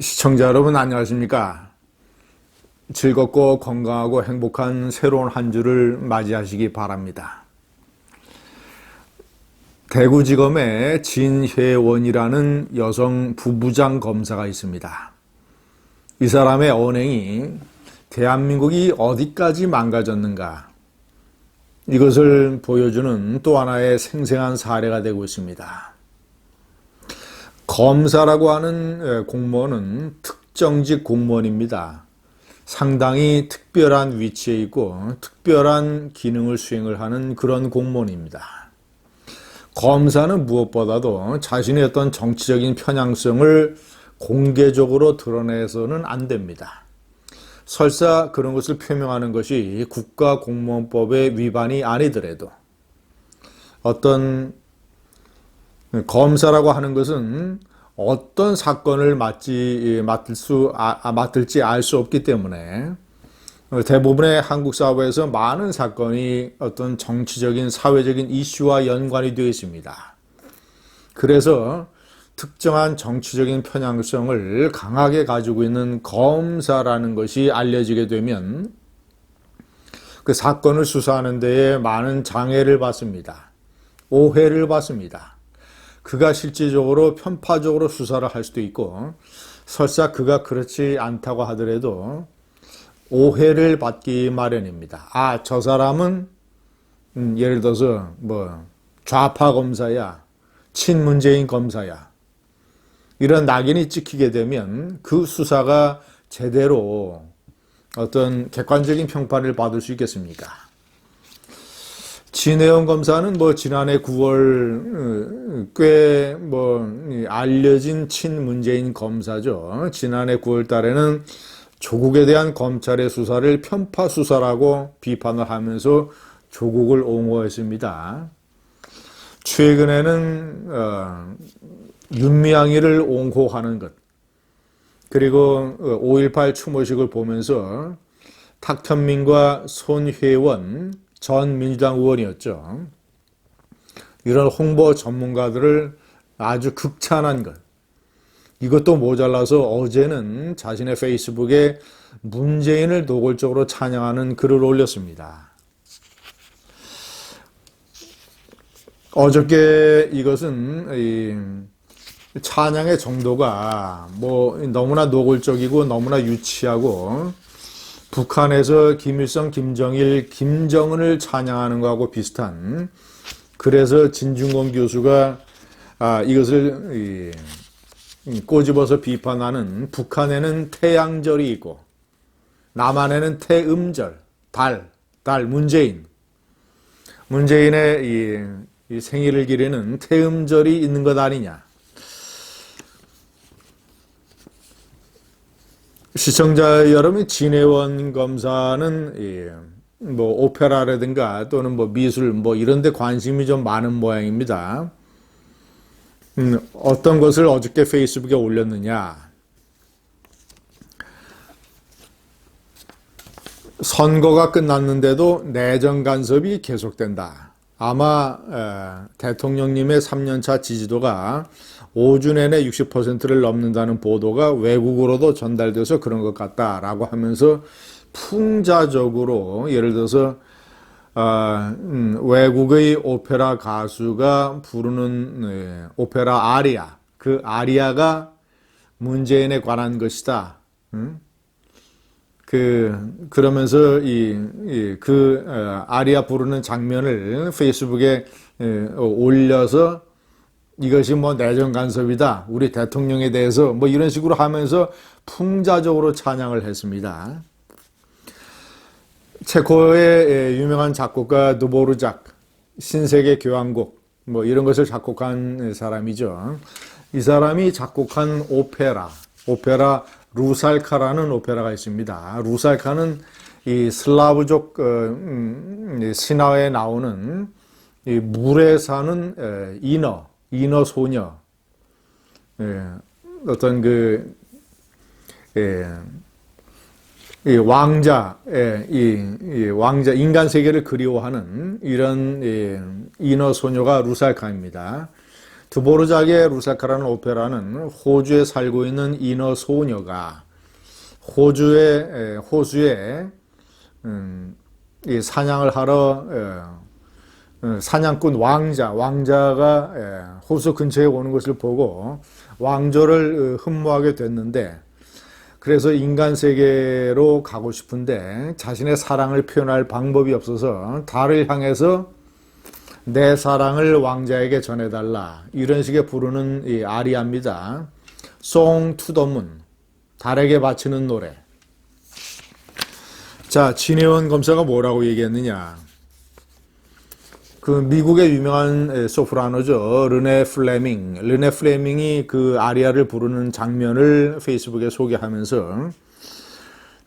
시청자 여러분 안녕하십니까? 즐겁고 건강하고 행복한 새로운 한 주를 맞이하시기 바랍니다. 대구지검에 진혜원이라는 여성 부부장 검사가 있습니다. 이 사람의 언행이 대한민국이 어디까지 망가졌는가, 이것을 보여주는 또 하나의 생생한 사례가 되고 있습니다. 검사라고 하는 공무원은 특정직 공무원입니다. 상당히 특별한 위치에 있고 특별한 기능을 수행을 하는 그런 공무원입니다. 검사는 무엇보다도 자신의 어떤 정치적인 편향성을 공개적으로 드러내서는 안 됩니다. 설사 그런 것을 표명하는 것이 국가공무원법의 위반이 아니더라도 어떤 검사라고 하는 것은 어떤 사건을 맡을지 알 수 없기 때문에 대부분의 한국 사회에서 많은 사건이 어떤 정치적인 사회적인 이슈와 연관이 되어 있습니다. 그래서 특정한 정치적인 편향성을 강하게 가지고 있는 검사라는 것이 알려지게 되면 그 사건을 수사하는 데에 많은 장애를 받습니다. 오해를 받습니다. 그가 실질적으로 편파적으로 수사를 할 수도 있고, 설사 그가 그렇지 않다고 하더라도 오해를 받기 마련입니다. 아, 저 사람은 예를 들어서 좌파 검사야, 친문재인 검사야, 이런 낙인이 찍히게 되면 그 수사가 제대로 어떤 객관적인 평판을 받을 수 있겠습니까? 진혜원 검사는 지난해 9월 꽤 알려진 친문재인 검사죠. 지난해 9월 달에는 조국에 대한 검찰의 수사를 편파 수사라고 비판을 하면서 조국을 옹호했습니다. 최근에는 윤미향이를 옹호하는 것, 그리고 5.18 추모식을 보면서 탁현민과 손혜원 전 민주당 의원이었죠. 이런 홍보 전문가들을 아주 극찬한 것. 이것도 모자라서 어제는 자신의 페이스북에 문재인을 노골적으로 찬양하는 글을 올렸습니다. 어저께 이것은 찬양의 정도가 너무나 노골적이고 너무나 유치하고 북한에서 김일성, 김정일, 김정은을 찬양하는 것하고 비슷한, 그래서 진중권 교수가 이것을 꼬집어서 비판하는, 북한에는 태양절이 있고 남한에는 태음절, 달, 문재인의 이 생일을 기리는 태음절이 있는 것 아니냐. 시청자 여러분, 진혜원 검사는 오페라라든가 또는 미술 이런 데 관심이 좀 많은 모양입니다. 어떤 것을 어저께 페이스북에 올렸느냐. 선거가 끝났는데도 내정 간섭이 계속된다. 아마 대통령님의 3년차 지지도가 5주 내내 60%를 넘는다는 보도가 외국으로도 전달돼서 그런 것 같다라고 하면서 풍자적으로, 예를 들어서 외국의 오페라 가수가 부르는 오페라 아리아, 그 아리아가 문재인에 관한 것이다. 그러면서 그 아리아 부르는 장면을 페이스북에 올려서 이것이 내정 간섭이다, 우리 대통령에 대해서 이런 식으로 하면서 풍자적으로 찬양을 했습니다. 체코의 유명한 작곡가 드보르작, 신세계 교향곡 이런 것을 작곡한 사람이죠. 이 사람이 작곡한 오페라 루살카라는 오페라가 있습니다. 루살카는 이 슬라브족 신화에 나오는 이 물에 사는 인어 소녀, 어떤 이 왕자 인간 세계를 그리워하는 이런 인어 소녀가 루살카입니다. 드보르작의 루사카라는 오페라는 호주에 살고 있는 인어 소녀가 호수에 이 사냥을 하러 사냥꾼 왕자가 호수 근처에 오는 것을 보고 왕조를 흠모하게 됐는데, 그래서 인간 세계로 가고 싶은데 자신의 사랑을 표현할 방법이 없어서 달을 향해서 내 사랑을 왕자에게 전해달라, 이런 식의 부르는 이 아리아입니다. Song to the Moon, 달에게 바치는 노래. 자, 진혜원 검사가 뭐라고 얘기했느냐. 그 미국의 유명한 소프라노죠. 르네 플레밍이 그 아리아를 부르는 장면을 페이스북에 소개하면서,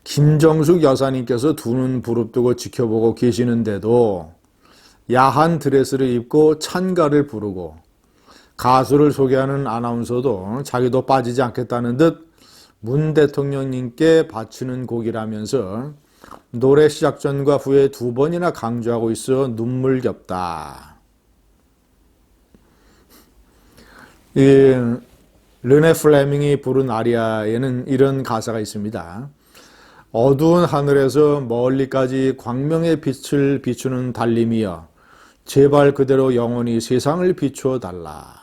김정숙 여사님께서 두 눈 부릅뜨고 지켜보고 계시는데도 야한 드레스를 입고 찬가를 부르고, 가수를 소개하는 아나운서도 자기도 빠지지 않겠다는 듯 문 대통령님께 바치는 곡이라면서 노래 시작 전과 후에 두 번이나 강조하고 있어 눈물겹다. 이 르네 플레밍이 부른 아리아에는 이런 가사가 있습니다. 어두운 하늘에서 멀리까지 광명의 빛을 비추는 달님이여, 제발 그대로 영원히 세상을 비추어 달라.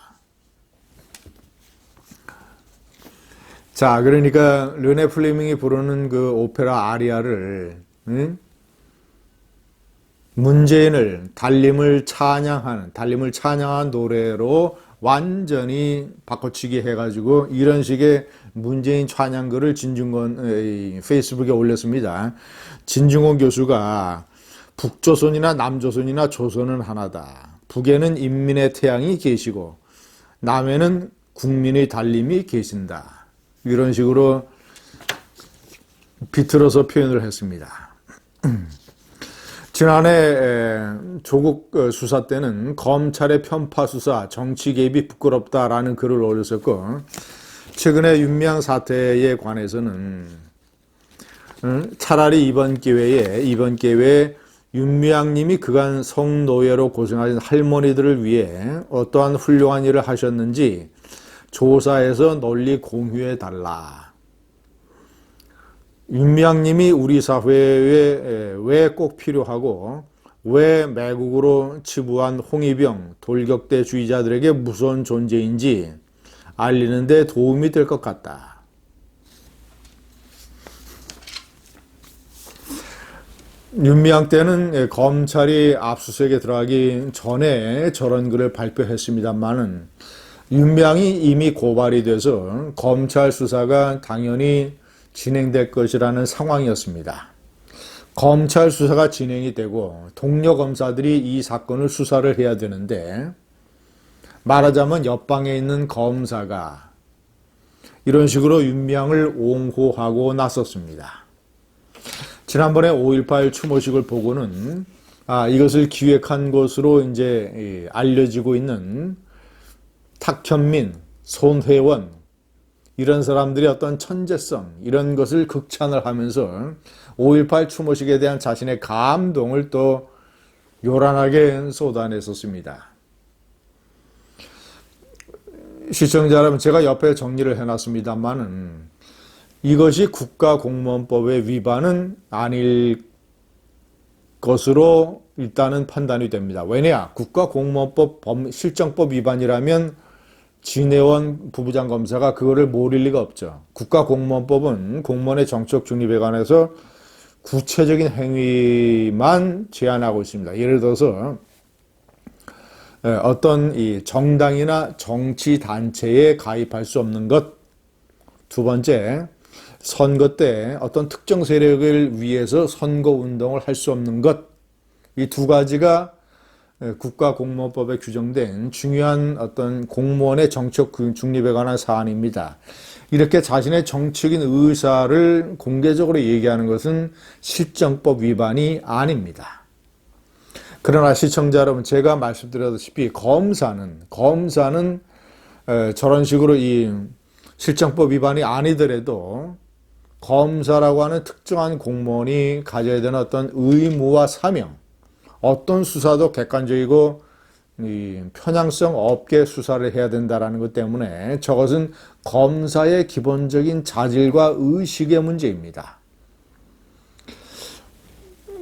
자, 그러니까 르네 플레밍이 부르는 그 오페라 아리아를 문재인을 달님을 찬양한 노래로 완전히 바꿔치기 해가지고 이런 식의 문재인 찬양글을 진중권 페이스북에 올렸습니다. 진중권 교수가 북조선이나 남조선이나 조선은 하나다. 북에는 인민의 태양이 계시고 남에는 국민의 달님이 계신다. 이런 식으로 비틀어서 표현을 했습니다. 지난해 조국 수사 때는 검찰의 편파 수사, 정치 개입이 부끄럽다라는 글을 올렸었고, 최근에 윤미향 사태에 관해서는 차라리 이번 기회에 윤미향 님이 그간 성노예로 고생하신 할머니들을 위해 어떠한 훌륭한 일을 하셨는지 조사해서 널리 공유해 달라. 윤미향 님이 우리 사회에 왜 꼭 필요하고 왜 매국으로 치부한 홍위병, 돌격대주의자들에게 무서운 존재인지 알리는 데 도움이 될 것 같다. 윤미향 때는 검찰이 압수수색에 들어가기 전에 저런 글을 발표했습니다만은, 윤미향이 이미 고발이 돼서 검찰 수사가 당연히 진행될 것이라는 상황이었습니다. 검찰 수사가 진행이 되고 동료 검사들이 이 사건을 수사를 해야 되는데, 말하자면 옆방에 있는 검사가 이런 식으로 윤미향을 옹호하고 나섰습니다. 지난번에 5.18 추모식을 보고는 이것을 기획한 것으로 이제 알려지고 있는 탁현민, 손회원, 이런 사람들이 어떤 천재성, 이런 것을 극찬을 하면서 5.18 추모식에 대한 자신의 감동을 또 요란하게 쏟아냈었습니다. 시청자 여러분, 제가 옆에 정리를 해놨습니다만은 이것이 국가공무원법의 위반은 아닐 것으로 일단은 판단이 됩니다. 왜냐? 국가공무원법 실정법 위반이라면 진혜원 부부장 검사가 그거를 모를 리가 없죠. 국가공무원법은 공무원의 정책 중립에 관해서 구체적인 행위만 제한하고 있습니다. 예를 들어서 어떤 이 정당이나 정치단체에 가입할 수 없는 것. 두 번째, 선거 때 어떤 특정 세력을 위해서 선거운동을 할 수 없는 것. 이 두 가지가 국가공무원법에 규정된 중요한 어떤 공무원의 정책 중립에 관한 사안입니다. 이렇게 자신의 정치적인 의사를 공개적으로 얘기하는 것은 실정법 위반이 아닙니다. 그러나 시청자 여러분, 제가 말씀드렸다시피 검사는 저런 식으로 이 실정법 위반이 아니더라도 검사라고 하는 특정한 공무원이 가져야 되는 어떤 의무와 사명, 어떤 수사도 객관적이고 이 편향성 없게 수사를 해야 된다라는 것 때문에 저것은 검사의 기본적인 자질과 의식의 문제입니다.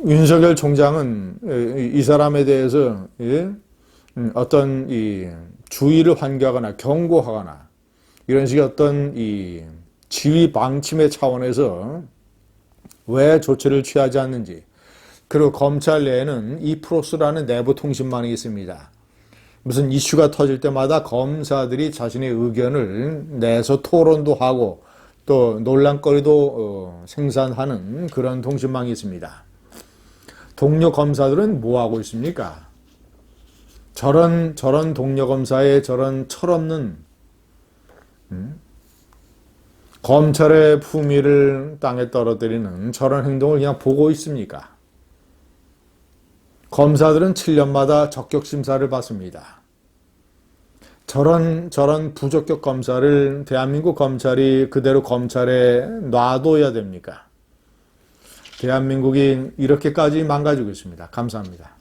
윤석열 총장은 이 사람에 대해서 어떤 이 주의를 환기하거나 경고하거나 이런 식의 어떤 이 지휘 방침의 차원에서 왜 조치를 취하지 않는지, 그리고 검찰 내에는 이프로스라는 내부 통신망이 있습니다. 무슨 이슈가 터질 때마다 검사들이 자신의 의견을 내서 토론도 하고 또 논란거리도 생산하는 그런 통신망이 있습니다. 동료 검사들은 뭐 하고 있습니까? 저런 동료 검사의 저런 철없는 검찰의 품위를 땅에 떨어뜨리는 저런 행동을 그냥 보고 있습니까? 검사들은 7년마다 적격심사를 받습니다. 저런 부적격 검사를 대한민국 검찰이 그대로 검찰에 놔둬야 됩니까? 대한민국이 이렇게까지 망가지고 있습니다. 감사합니다.